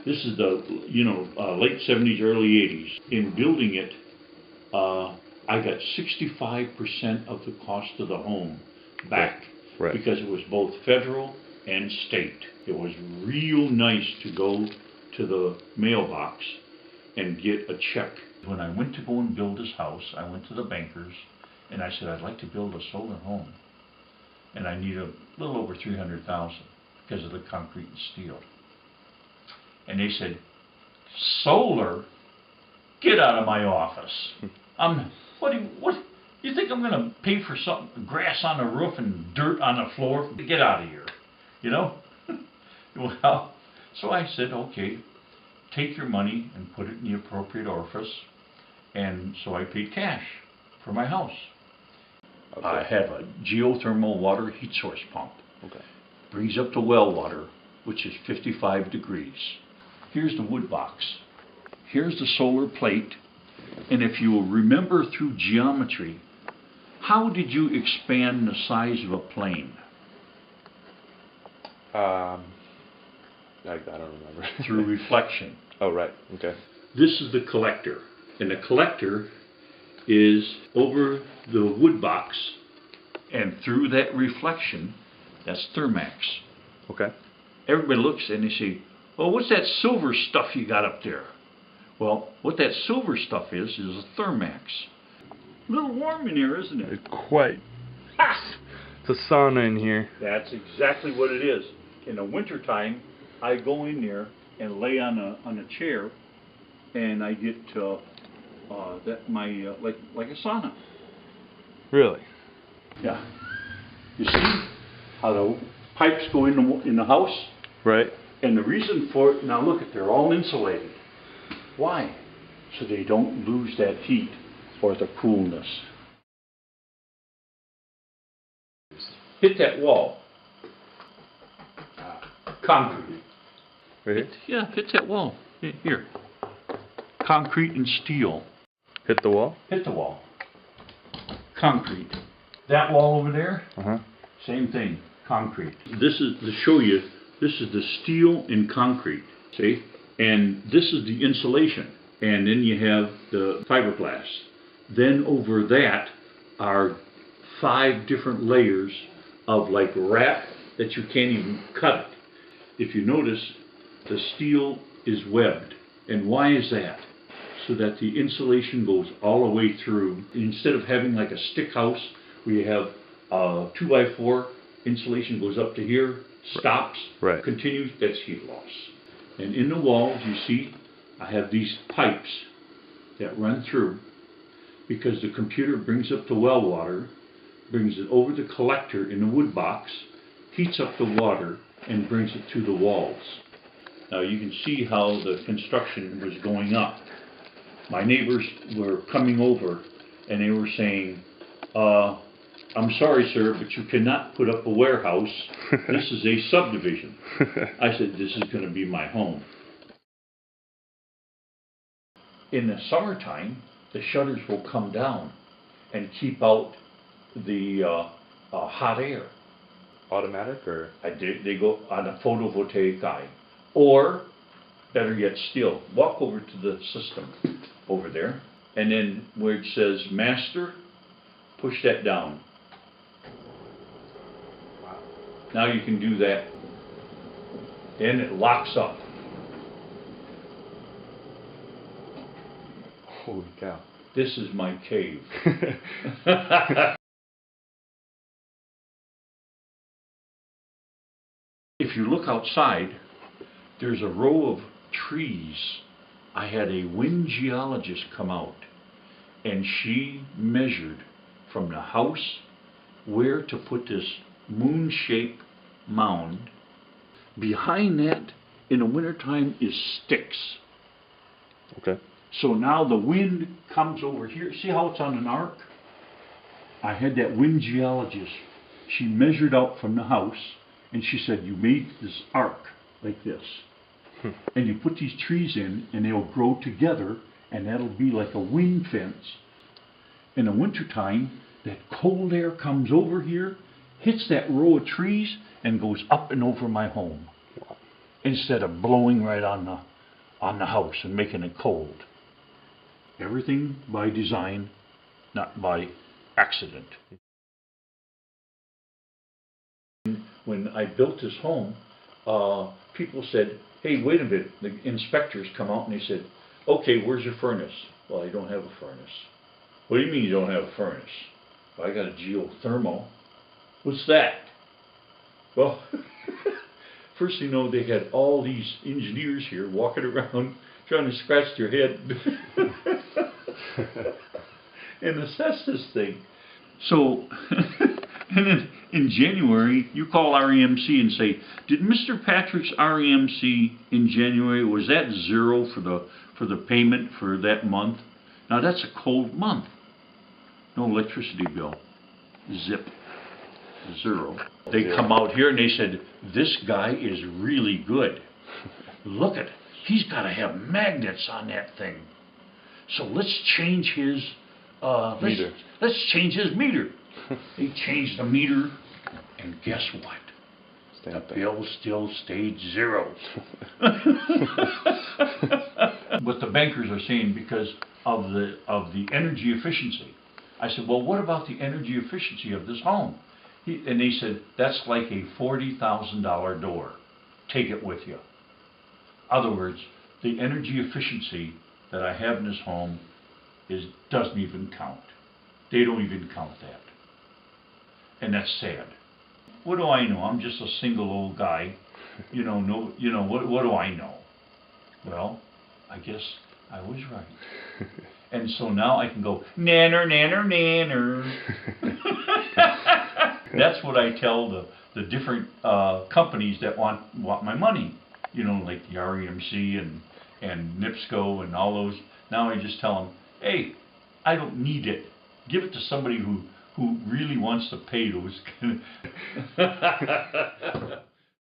This is the, late 70s, early 80s. In building it, I got 65% of the cost of the home back. Right. Because it was both federal and state. It was real nice to go to the mailbox and get a check. When I went to go and build this house, I went to the bankers and I said, I'd like to build a solar home. And I need a little over $300,000 because of the concrete and steel. And they said, solar? Get out of my office. What you think I'm going to pay for something, grass on the roof and dirt on the floor? Get out of here, Well, so I said, okay, take your money and put it in the appropriate orifice. And so I paid cash for my house. Okay. I have a geothermal water heat source pump. Okay. Brings up the well water, which is 55 degrees. Here's the wood box. Here's the solar plate. And if you will remember through geometry, how did you expand the size of a plane? I don't remember. Through reflection. Oh, right. Okay. This is the collector. And the collector is over the wood box, and through that reflection, that's Thermax. Okay. Everybody looks and they say, well, what's that silver stuff you got up there? Well, what that silver stuff is a Thermax. A little warm in here, isn't it? Quite. It's a sauna in here. That's exactly what it is. In the wintertime, I go in there and lay on a chair, and I get like a sauna. Really? Yeah. You see how the pipes go in the house? Right. And the reason for it, now look, they're all insulated. Why? So they don't lose that heat or the coolness. Hit that wall. Concrete. Right here? Hit that wall. Here. Concrete and steel. Hit the wall? Hit the wall. Concrete. That wall over there, same thing. Concrete. This is to show you, this is the steel and concrete. See? And this is the insulation. And then you have the fiberglass. Then over that are 5 different layers of like wrap that you can't even cut it. If you notice, the steel is webbed. And why is that? So that the insulation goes all the way through. Instead of having like a stick house where you have 2x4, insulation goes up to here, stops, right. Continues, that's heat loss. And in the walls, you see, I have these pipes that run through because the computer brings up the well water, brings it over the collector in the wood box, heats up the water, and brings it to the walls. Now you can see how the construction was going up. My neighbors were coming over and they were saying, I'm sorry, sir, but you cannot put up a warehouse. This is a subdivision. I said, this is going to be my home. In the summertime, the shutters will come down and keep out the hot air. Automatic or? They go on a photovoltaic eye. Or, better yet still, walk over to the system over there, and then where it says master, push that down. Wow. Now you can do that. And it locks up. Holy cow. This is my cave. If you look outside, there's a row of trees. I had a wind geologist come out, and she measured from the house where to put this moon-shaped mound. Behind that, in the wintertime, is sticks. Okay. So now the wind comes over here. See how it's on an arc? I had that wind geologist. She measured out from the house, and she said, you made this arc like this. And you put these trees in, and they'll grow together, and that'll be like a wing fence. In the wintertime, that cold air comes over here, hits that row of trees, and goes up and over my home. Wow. Instead of blowing right on on the house and making it cold. Everything by design, not by accident. When I built this home, people said, hey, wait a minute. The inspectors come out and they said, okay, where's your furnace? Well, I don't have a furnace. What do you mean you don't have a furnace? Well, I got a geothermal. What's that? Well, first you know, they had all these engineers here walking around trying to scratch their head and assess this thing. So, and then in January, you call REMC and say, did Mr. Patrick's REMC in January, was that zero for the payment for that month? Now that's a cold month. No electricity bill. Zip. Zero. They come out here and they said, this guy is really good. Look at it. He's got to have magnets on that thing. So let's change his meter. Let's change his meter. They changed the meter, and guess what? The bill still stayed zero. But the bankers are saying because of the energy efficiency. I said, well, what about the energy efficiency of this home? And they said, that's like a $40,000 door. Take it with you. Other words, the energy efficiency that I have in this home doesn't even count. They don't even count that. And that's sad. What do I know? I'm just a single old guy. What do I know? Well, I guess I was right. And so now I can go, nanner, nanner, nanner. That's what I tell the different companies that want my money. Like the REMC and NIPSCO and all those. Now I just tell them, hey, I don't need it. Give it to somebody who really wants to pay those.